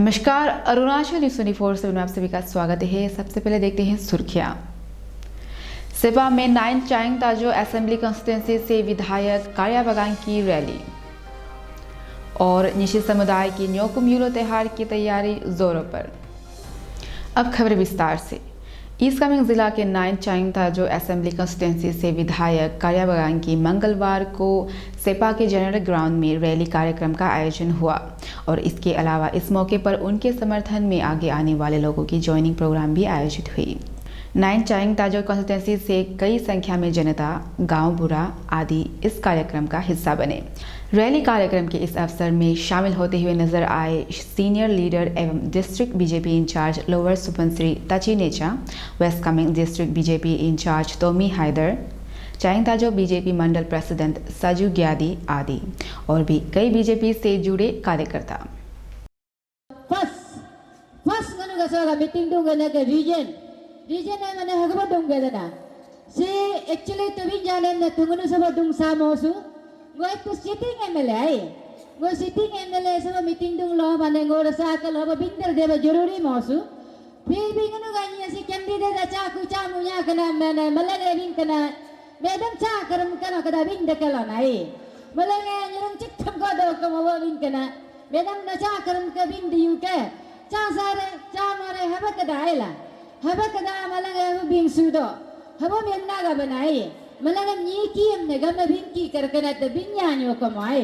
नमस्कार, अरुणाचल न्यूज़ 24/7 में आप सभी का स्वागत है। सबसे पहले देखते हैं सुर्खियां। सेपा में 9 चांग ताजो असेंबली कंस्टिट्यूंसी से विधायक कार्या बगान की रैली और निशी समुदाय की न्योकुम यूलो त्योहार की तैयारी जोरों पर। अब खबर विस्तार से। ईस्ट कामेंग जिला के 9 चांग ताजो असेंबली कंस्टिट्यूंसी से विधायक कार्या बगान की मंगलवार को सेपा के जनरल ग्राउंड में रैली कार्यक्रम का आयोजन हुआ और इसके अलावा इस मौके पर उनके समर्थन में आगे आने वाले लोगों की ज्वाइनिंग प्रोग्राम भी आयोजित हुई। 9 चांग ताजो कंस्टिट्यूंसी से कई संख्या में जनता, गांव बुरा आदि इस कार्यक्रम का हिस्सा बने। रैली कार्यक्रम के इस अवसर में शामिल होते हुए नजर आए सीनियर लीडर एवं district BJP incharge lower Subansiri Tachi Necha, west Kameng district BJP incharge Tomi Haider, Chang Tajo BJP मंडल प्रेसिडेंट सजू ग्यादी आदि और भी कई बीजेपी से जुड़े कार्यकर्ता। रीजन है मैंने हगबा दूंगे देना से एक्चुअली तो भी जाने न तुंगनु सब दूंग सामोसु वो एक तो सिटिंग एमएलए है वो सिटिंग एमएलए सब मीटिंग दूंग लो माने गो रसा कल हो बिंदर देव जरूरी मौसु फिर भी गनु गानी से कैंडिडेट अच्छा कुछ मुया कना मैंने मलले बिन कना मैडम चा करम कना कदा बिन दकला नहीं मलले यरम चिक ठम को दो कम वो बिन कना मैडम न चा करम का बिन दियु के चा सारे चा मारे हबा कदा आइला हबा कदा मलंगे बिंग सुदो हबा मेन्ना का बनाए मलंगे नीकी हमने गम बिंग की करकना तो बिन्यानियों को माए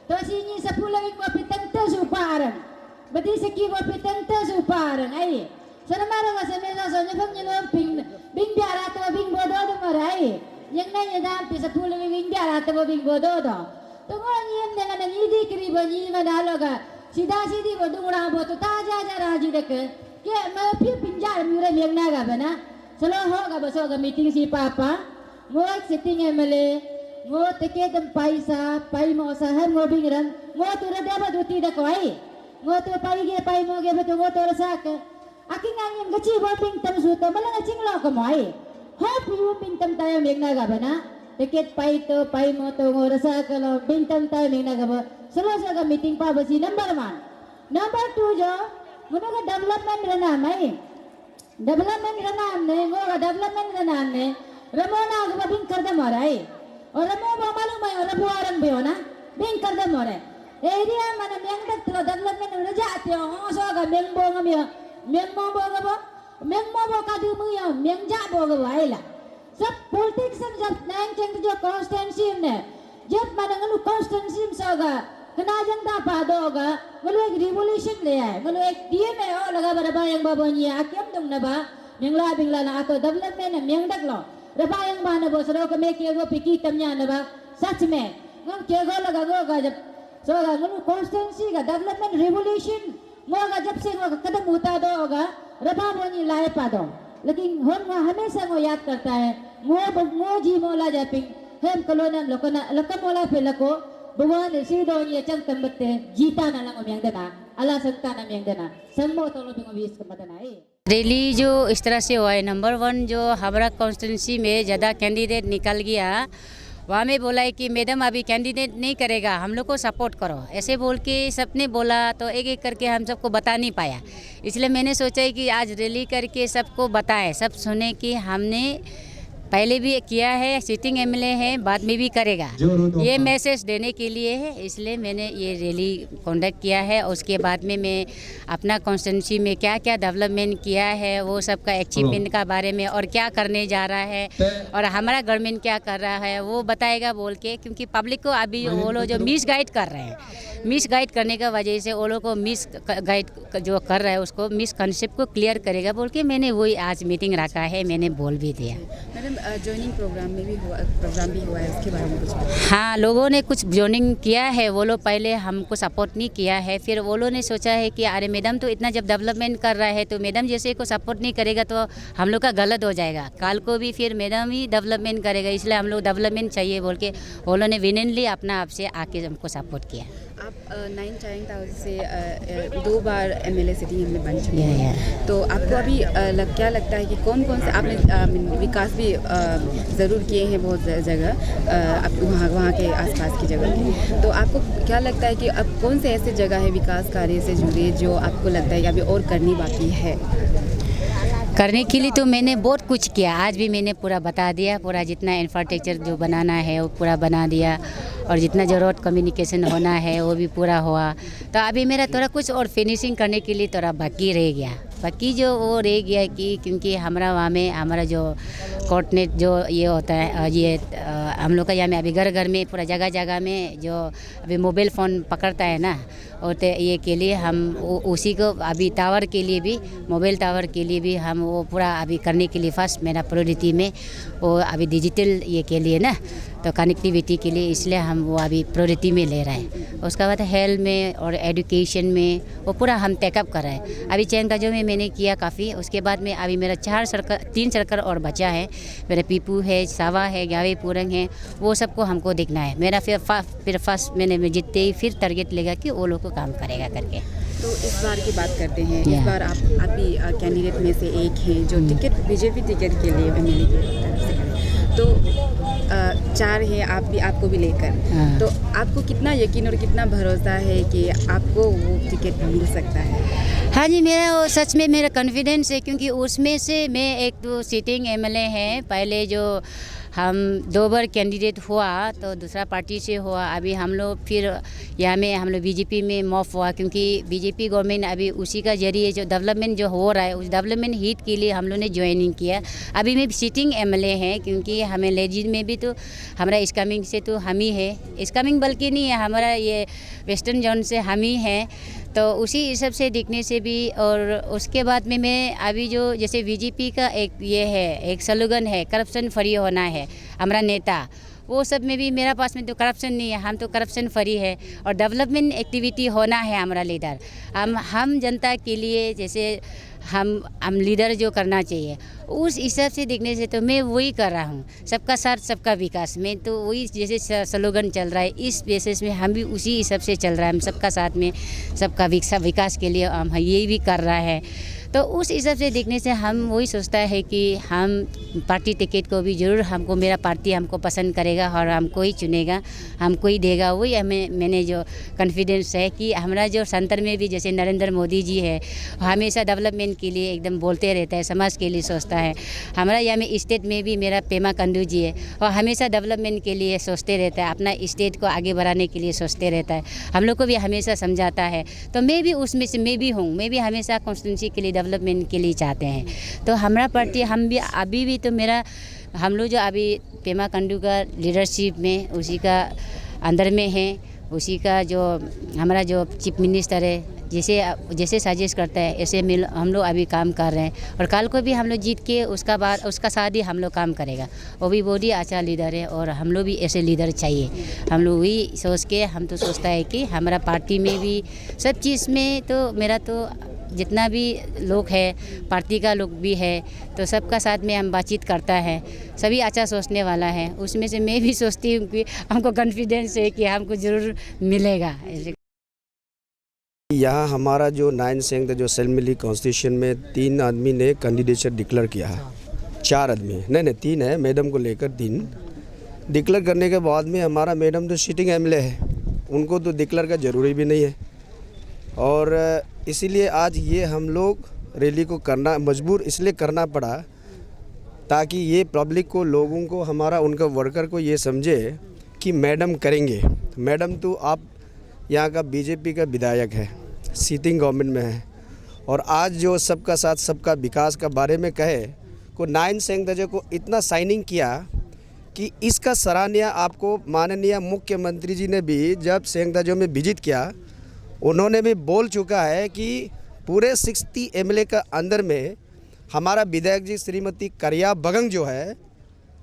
तो सीनी सपुला बिंग वो पितंते सुपारन बदी से की वो पितंते सुपारन आई सरमारे का समय सोने फंग लो बिंग बियारा तो बिंग बोदो तो मराए यंग ना ये दाम पे सपुला बिंग बियारा तो बिंग बोदो तो वो नियम dengan नीदी करीब नी मना लोगा सीधा सीधी वो दुंगड़ा वो तो ताजा जा राजी देख के मैं फिर पिंजार मुरे मेंगना का बना चलो होगा बस होगा मीटिंग सी पापा वो एक सिटिंग एमएलए वो तके दम पैसा पाई मोसा है वो बिंगरन वो तो रदा बदुती द कोई वो तो पाई मोगे बतो वो तो रसाक आकिंग आंगम गची वो बिंग तम सुतो मलंग चिंगलो को मोई हो पिउ बिंग तम ताय मेंगना का बना तके पाई मो तो वो रसाक लो बिंग तम ताय मेंगना का चलो सगा मीटिंग पा बसी नंबर 1 नंबर 2 जो मुनों का डेवलपमेंट रहना है डेवलपमेंट रहना हमने वो का डेवलपमेंट रहना हमने रमोना को बिंग कर दे मराई और रमो मालूम है रमो आरंग भी हो ना बिंग कर दे मरे एरिया माने मेंग तक तो डेवलपमेंट में जाते हो सो का मेंगमो बो का दु मुया मेंग जा बो का आइला सब पॉलिटिक्स में जब नैंग चंग जो कॉन्स्टिट्यूंसी में जब माने गनु कॉन्स्टिट्यूंसी में सोगा कना जनता पादोगा मलो एक रिवॉल्यूशन ले आए मलो एक डीएमए ओ लगा बरबा yang babonye akem dong na ba bingla na ato development na myang dak lo raba yang ba na bo sro ka me ke go piki tamnya na ba सच में ngam ke go लगा go ga जब so ga ngulu constituency का development revolution Moga जब से वो कदम उठा दो होगा रबा बोनी लाए पादो लेकिन हम हमेशा वो याद करता है मो जी मोला जापिंग हम कलोनम लोकमोला पे लको भगवान सिदोनी चंग तंबते जीता ना लंग ओम्यांग देना अल्लाह संता ना म्यांग देना संबो तो लोबिंग ओबिस का मदना है। रैली जो इस तरह से हुआ है, नंबर 1 जो हमारा कॉन्स्टिट्यूंसी में ज़्यादा कैंडिडेट निकल गया वहाँ में बोला है कि मैडम अभी कैंडिडेट नहीं करेगा, हम लोग को सपोर्ट करो, ऐसे बोल के सबने बोला तो एक एक करके हम सबको बता नहीं पाया। इसलिए मैंने सोचा है कि आज रैली करके सबको बताएं, सब सुने कि हमने पहले भी किया है, सिटिंग एमएलए है, बाद में भी करेगा, ये मैसेज देने के लिए है। इसलिए मैंने ये रैली कंडक्ट किया है। उसके बाद में मैं अपना कॉन्स्टिट्यूंसी में क्या क्या डेवलपमेंट किया है वो सब का अचीवमेंट का बारे में और क्या करने जा रहा है और हमारा गवर्नमेंट क्या कर रहा है वो बताएगा बोल के, क्योंकि पब्लिक को अभी वो लोग जो मिस गाइड कर रहे हैं, मिस गाइड करने का वजह से वो लोग को मिस गाइड जो कर रहा है उसको मिस कंसेप्ट को क्लियर करेगा बोल के मैंने वही आज मीटिंग रखा है, मैंने बोल भी दिया। मैडम ज्वाइनिंग प्रोग्राम भी हुआ है, उसके बारे में कुछ? हाँ, लोगों ने कुछ ज्वाइनिंग किया है, वो लोग पहले हमको सपोर्ट नहीं किया है, फिर वो लोग ने सोचा है कि अरे मैडम तो इतना जब डेवलपमेंट कर रहा है तो मैडम जैसे को सपोर्ट नहीं करेगा तो हम लोग का गलत हो जाएगा, कल को भी फिर मैडम ही डेवलपमेंट करेगा, इसलिए हम लोग डेवलपमेंट चाहिए बोल के वो लोग ने विनली अपना आप से आके हमको सपोर्ट किया। आप 9 चाइंग ताओ से 2 बार एमएलए सिटिंग एमएलए बन चुके हैं, तो आपको अभी क्या लगता है कि कौन कौन से आपने विकास भी ज़रूर किए हैं बहुत जगह आप वहाँ के आसपास की जगह के, तो आपको क्या लगता है कि अब कौन से ऐसे जगह है विकास कार्य से जुड़े जो आपको लगता है कि अभी और करनी बाकी है? करने के लिए तो मैंने बहुत कुछ किया, आज भी मैंने पूरा बता दिया, पूरा जितना इंफ्रास्ट्रक्चर जो बनाना है वो पूरा बना दिया, और जितना जो रोड कम्युनिकेशन होना है वो भी पूरा हुआ। तो अभी मेरा थोड़ा कुछ और फिनिशिंग करने के लिए थोड़ा बाकी रह गया, बाकी जो वो रह गया कि क्योंकि हमारा वहाँ में हमारा जो कोऑर्डिनेट जो ये होता है, ये हम लोग का यहाँ में अभी घर घर में पूरा जगह जगह में जो अभी मोबाइल फ़ोन पकड़ता है ना, और तो ये के लिए हम उसी को अभी टावर के लिए भी, मोबाइल टावर के लिए भी हम वो पूरा अभी करने के लिए फर्स्ट मेरा प्रायोरिटी में वो अभी डिजिटल ये के लिए ना, तो कनेक्टिविटी के लिए, इसलिए हम वो अभी प्रायोरिटी में ले रहे हैं। उसके बाद हेल्थ में और एजुकेशन में वो पूरा हम टेकअप कर रहे हैं। अभी चैनकाजो में मैंने किया काफ़ी, उसके बाद में अभी मेरा 3 सर्कल और बचा है, मेरा पीपू है, सावा है, गावे पूरंग है, वो सबको हमको देखना है। मेरा फिर फर्स्ट मैंने जीतते ही फिर टारगेट लेगा कि वो लोग को काम करेगा करके। तो इस बार की बात करते हैं, इस बार आप भी कैंडिडेट में से एक हैं जो टिकट बीजेपी टिकट के लिए एमएलए की तरफ से करें, तो 4 है आपको भी लेकर, तो आपको कितना यकीन और कितना भरोसा है कि आपको वो टिकट मिल सकता है? हाँ जी, मेरा वो सच में मेरा कॉन्फिडेंस है, क्योंकि उसमें से मैं एक तो सिटिंग एमएलए हैं, पहले जो हम 2 बार कैंडिडेट हुआ तो दूसरा पार्टी से हुआ, अभी हम लोग फिर यहाँ में हम लोग बीजेपी में मॉफ हुआ, क्योंकि बीजेपी गवर्नमेंट अभी उसी का जरिए जो डेवलपमेंट जो हो रहा है उस डेवलपमेंट हिट के लिए हम लोग ने ज्वाइनिंग किया। अभी मैं सिटिंग एमएलए हैं, क्योंकि हमें लेजिड में भी तो हमारा इस्कामिंग से तो हम ही है, इस्कामिंग बल्कि नहीं है, हमारा ये वेस्टर्न जोन से हम ही हैं, तो उसी हिसाब से देखने से भी। और उसके बाद में मैं अभी जो जैसे बीजेपी का एक ये है, एक स्लोगन है करप्शन फ्री होना है हमारा नेता, वो सब में भी मेरा पास में तो करप्शन नहीं है, हम तो करप्शन फ्री है, और डेवलपमेंट एक्टिविटी होना है हमारा लीडर। हम जनता के लिए जैसे हम लीडर जो करना चाहिए उस हिसाब से देखने से तो मैं वही कर रहा हूँ, सबका साथ सबका विकास में, तो वही जैसे स्लोगन चल रहा है इस बेसिस में हम भी उसी हिसाब से चल रहा है, हम सबका साथ में सबका विकास के लिए हम यही भी कर रहा है। तो उस हिसाब से देखने से हम वही सोचता है कि हम पार्टी टिकट को भी ज़रूर हमको, मेरा पार्टी हमको पसंद करेगा और हमको ही चुनेगा, हमको ही देगा। वही हमें मैंने जो कॉन्फिडेंस है कि हमारा जो सेंटर में भी जैसे नरेंद्र मोदी जी है, हमेशा डेवलपमेंट के लिए एकदम बोलते रहता है, समाज के लिए सोचता है। हमारा यहाँ में स्टेट में भी मेरा पेमा कंडू जी है, और हमेशा डेवलपमेंट के लिए सोचते रहता है, अपना स्टेट को आगे बढ़ाने के लिए सोचते रहता है, हम लोग को भी हमेशा समझाता है। तो मैं भी उसमें से मैं भी हूँ, मैं भी हमेशा कॉन्स्टिट्यूंसी के लिए डेवलपमेंट के लिए चाहते हैं। तो हमारा पार्टी हम भी अभी भी तो मेरा हम लोग जो अभी पेमा कंडू का लीडरशिप में उसी का अंदर में है, उसी का जो हमारा जो चीफ मिनिस्टर है जैसे सजेस्ट करता है ऐसे हम लोग अभी काम कर रहे हैं, और कल को भी हम लोग जीत के उसका बाद उसका साथ ही हम लोग काम करेगा। वो भी बहुत ही अच्छा लीडर है, और हम लोग भी ऐसे लीडर चाहिए। हम लोग वही सोच के हम तो सोचता है कि हमारा पार्टी में भी सब चीज़ में तो मेरा तो जितना भी लोग है पार्टी का लोग भी है, तो सबका साथ में हम बातचीत करता है, सभी अच्छा सोचने वाला है। उसमें से मैं भी सोचती हूँ कि हमको कॉन्फिडेंस है कि हमको ज़रूर मिलेगा। यहाँ हमारा जो 9 सेंग जो असेंबली कॉन्स्टिट्यूशन में 3 आदमी ने कैंडिडेचर डिक्लेयर किया है, 4 आदमी नहीं 3 है, मैडम को लेकर 3 डिक्लेयर करने के बाद में हमारा मैडम तो सिटिंग एमएलए है, उनको तो डिक्लेयर का ज़रूरी भी नहीं है, और इसीलिए आज ये हम लोग रैली को करना मजबूर इसलिए करना पड़ा ताकि ये पब्लिक को, लोगों को, हमारा उनका वर्कर को ये समझे कि मैडम करेंगे। मैडम तो आप यहाँ का बीजेपी का विधायक है, सिटिंग गवर्नमेंट में है, और आज जो सबका साथ सबका विकास का बारे में कहे को 9 सेंग दजे को इतना साइनिंग किया कि इसका सराहनीय आपको माननीय मुख्यमंत्री जी ने भी जब सेंग दजो में विजिट किया, उन्होंने भी बोल चुका है कि पूरे 60 एमएलए का अंदर में हमारा विधायक जी श्रीमती करिया बगंग जो है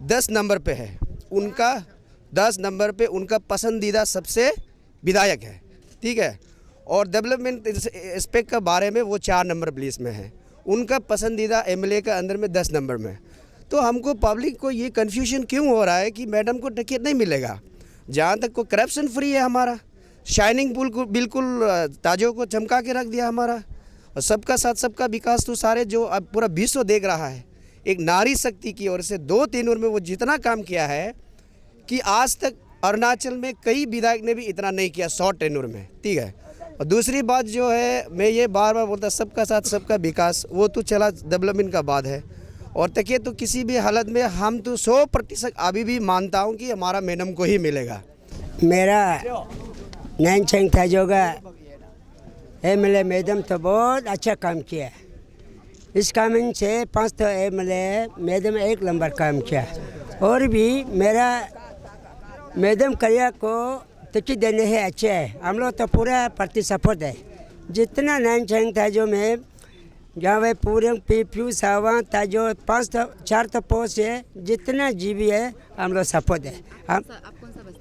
10 नंबर पे है, उनका 10 नंबर पे उनका पसंदीदा सबसे विधायक है, ठीक है। और डेवलपमेंट एस्पेक्ट का बारे में वो 4 नंबर प्लेस में है, उनका पसंदीदा एमएलए का अंदर में 10 नंबर में। तो हमको पब्लिक को ये कन्फ्यूजन क्यों हो रहा है कि मैडम को टिकट नहीं मिलेगा, जहाँ तक को करप्शन फ्री है हमारा, शाइनिंग पुल को बिल्कुल ताजों को चमका के रख दिया हमारा। और सबका साथ सबका विकास तो सारे जो अब पूरा विश्व देख रहा है, एक नारी शक्ति की ओर से 2 टेन्योर में वो जितना काम किया है कि आज तक अरुणाचल में कई विधायक ने भी इतना नहीं किया 100 टेन्योर में, ठीक है। और दूसरी बात जो है, मैं ये बार बार बोलता, सबका साथ सबका विकास, वो तो चला डेवलपमेंट का बात है। और तक तो किसी भी हालत में हम तो 100% अभी भी मानता हूँ कि हमारा मैडम को ही मिलेगा। मेरा नैनचैंग ताजो का MLA मैडम तो बहुत अच्छा काम किया। इस काम से 5 तो MLA मैडम 1 नंबर काम किया। और भी मेरा मैडम करिया को टिकट देने है अच्छे है, हम लोग तो पूरा पार्टी सपोर्ट है। जितना नैनचैंग ताजो में जहाँ वे पूरे पीपू सावा ताजो 5 तो 4 तो पोस्ट है, जितना जीबी है हम लोग सपोर्ट है।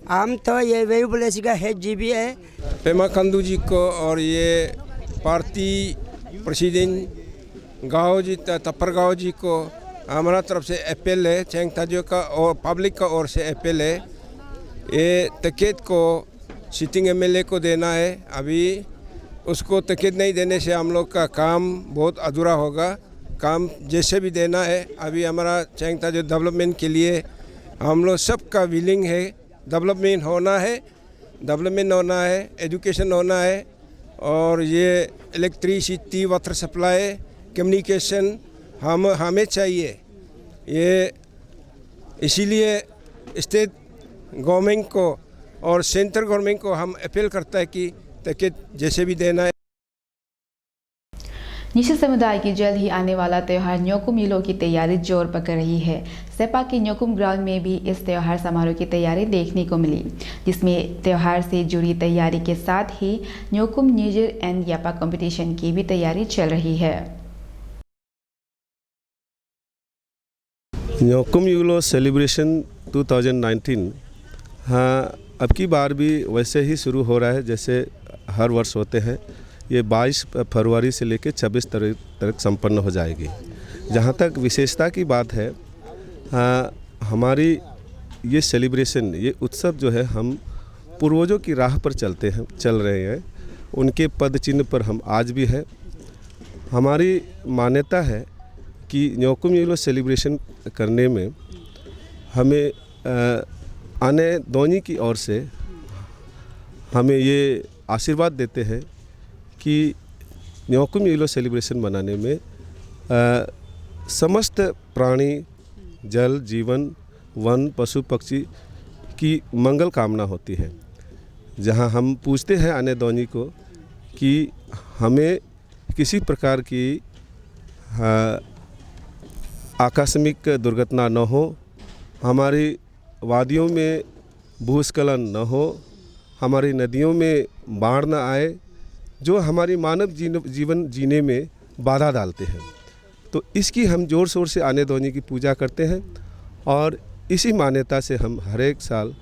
हम तो ये वही बोले का है जीबी है। पेमा खांडू जी को और ये पार्टी प्रेसिडेंट गाँव जी तपर गाँव जी को हमारा तरफ से अपील है, चैंग ताजो का और पब्लिक का ओर से अपील है, ये टिकट को सिटिंग MLA को देना है। अभी उसको टिकट नहीं देने से हम लोग का काम बहुत अधूरा होगा। काम जैसे भी देना है। अभी हमारा चैंग ताजो डेवलपमेंट के लिए हम लोग सबका विलिंग है। डेवलपमेंट होना है, एजुकेशन होना है, और ये इलेक्ट्रिसिटी, वाटर सप्लाई, कम्युनिकेशन हमें चाहिए। ये इसीलिए स्टेट गवर्नमेंट को और सेंट्रल गवर्नमेंट को हम अपील करता है कि टिकट जैसे भी देना है। निशी समुदाय की जल्द ही आने वाला त्यौहार न्योकुम युलो की तैयारी जोर पकड़ रही है। सेपा के न्योकुम ग्राउंड में भी इस त्यौहार समारोह की तैयारी देखने को मिली, जिसमें त्यौहार से जुड़ी तैयारी के साथ ही न्योकुम न्यूजर एंड यापा कंपटीशन की भी तैयारी चल रही है। न्योकुम युलो सेलिब्रेशन 2019 हाँ अब की बार भी वैसे ही शुरू हो रहा है जैसे हर वर्ष होते हैं। ये 22 फरवरी से लेकर 26 तक संपन्न हो जाएगी। जहाँ तक विशेषता की बात है, हमारी ये सेलिब्रेशन, ये उत्सव जो है, हम पूर्वजों की राह पर चल रहे हैं। उनके पद चिन्ह पर हम आज भी है। हमारी मान्यता है कि न्योकुम युलो सेलिब्रेशन करने में हमें आने दोनी की ओर से हमें ये आशीर्वाद देते हैं कि न्योकुम युलो सेलिब्रेशन मनाने में समस्त प्राणी, जल, जीवन, वन, पशु पक्षी की मंगल कामना होती है। जहां हम पूछते हैं आने दोनी को कि हमें किसी प्रकार की आकस्मिक दुर्घटना न हो, हमारी वादियों में भूस्खलन न हो, हमारी नदियों में बाढ़ न आए, जो हमारी मानव जीवन जीने में बाधा डालते हैं। तो इसकी हम ज़ोर शोर से आने दोनी की पूजा करते हैं और इसी मान्यता से हम हर एक साल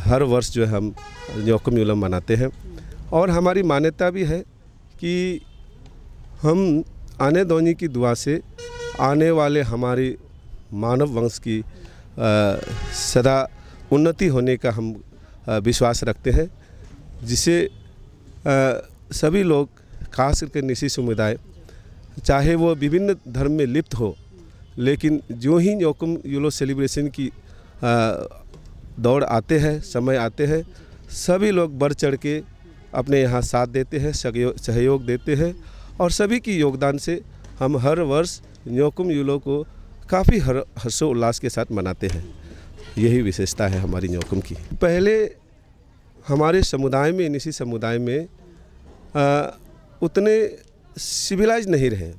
हर वर्ष जो है हम न्योकुम युलो मनाते हैं। और हमारी मान्यता भी है कि हम आने दोनी की दुआ से आने वाले हमारी मानव वंश की सदा उन्नति होने का हम विश्वास रखते हैं, जिसे सभी लोग, खास करके निशी समुदाय, चाहे वो विभिन्न धर्म में लिप्त हो, लेकिन जो ही न्योकुम युलो सेलिब्रेशन की दौड़ आते हैं, समय आते हैं, सभी लोग बढ़ चढ़ के अपने यहाँ साथ देते हैं, सहयोग देते हैं। और सभी की योगदान से हम हर वर्ष न्योकुम युलो को काफ़ी हर्षोल्लास के साथ मनाते हैं। यही विशेषता है हमारी न्योकुम की। पहले हमारे समुदाय में, निशी समुदाय में उतने सिविलाइज नहीं रहे।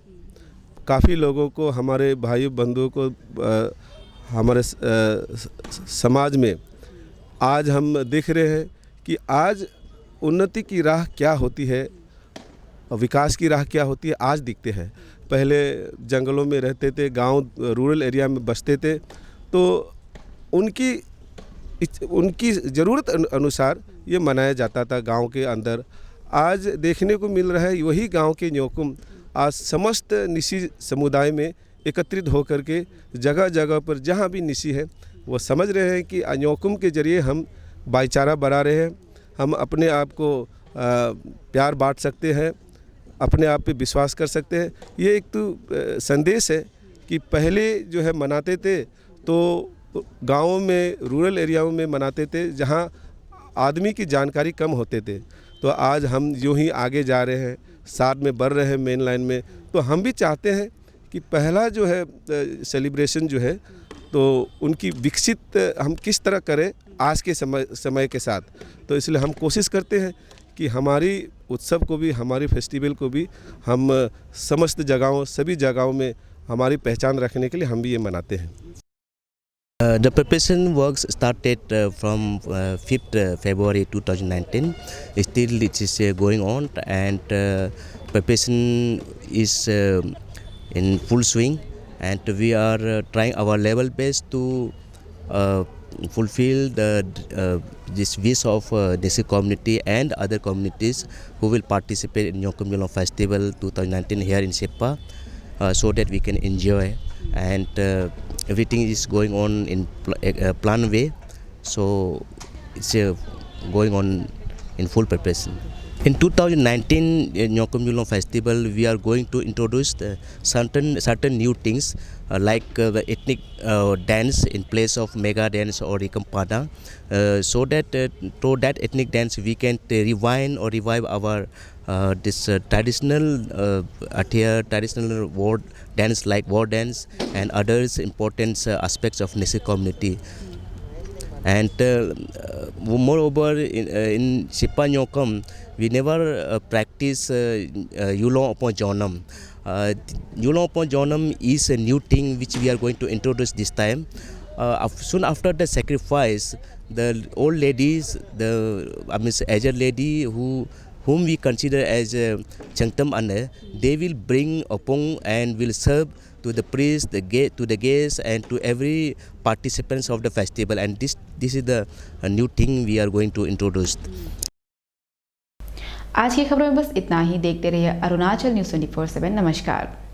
काफ़ी लोगों को, हमारे भाई बंधुओं को हमारे समाज में आज हम देख रहे हैं कि आज उन्नति की राह क्या होती है, विकास की राह क्या होती है, आज दिखते हैं। पहले जंगलों में रहते थे, गांव रूरल एरिया में बसते थे, तो उनकी ज़रूरत अनुसार ये मनाया जाता था गांव के अंदर। आज देखने को मिल रहा है वही गांव के न्योकुम आज समस्त निशी समुदाय में एकत्रित होकर के जगह जगह पर जहां भी निशी है वो समझ रहे हैं कि न्योकुम के ज़रिए हम भाईचारा बढ़ा रहे हैं, हम अपने आप को प्यार बांट सकते हैं, अपने आप पे विश्वास कर सकते हैं। ये एक तो संदेश है कि पहले जो है मनाते थे तो गाँवों में, रूरल एरियाओं में मनाते थे जहाँ आदमी की जानकारी कम होते थे। तो आज हम यूँ ही आगे जा रहे हैं, साथ में बढ़ रहे हैं मेन लाइन में, तो हम भी चाहते हैं कि पहला जो है सेलिब्रेशन जो है तो उनकी विकसित हम किस तरह करें आज के समय के साथ। तो इसलिए हम कोशिश करते हैं कि हमारी उत्सव को भी, हमारी फेस्टिवल को भी हम समस्त जगहों, सभी जगहों में हमारी पहचान रखने के लिए हम भी ये मनाते हैं। The preparation works started from 5th February 2019. Still it is going on, and preparation is in full swing, and we are trying our level best to fulfill this wish of Desi community and other communities who will participate in Nyokam Yolong Festival 2019 here in Sepa, so that we can enjoy, and everything is going on in planned way, so it's going on in full preparation. In 2019 Nyokam Yolong Festival, we are going to introduce certain new things like the ethnic dance in place of mega dance or Rikampada, so that through that ethnic dance we can revive our this traditional attire, traditional war dance like war dance and others important aspects of Nesi community. And moreover, in Sepa Nyokam, we never practice Yulong upon Jonam. Yulong upon Jonam is a new thing which we are going to introduce this time. Soon after the sacrifice, the old ladies, aged lady whom we consider as Changtam Anne, they will bring upon and will serve to the priest, to the guests, and to every participants of the festival. And this is the new thing we are going to introduce. आज की खबरों में बस इतना ही। देखते रहिए Arunachal news 24/7। नमस्कार।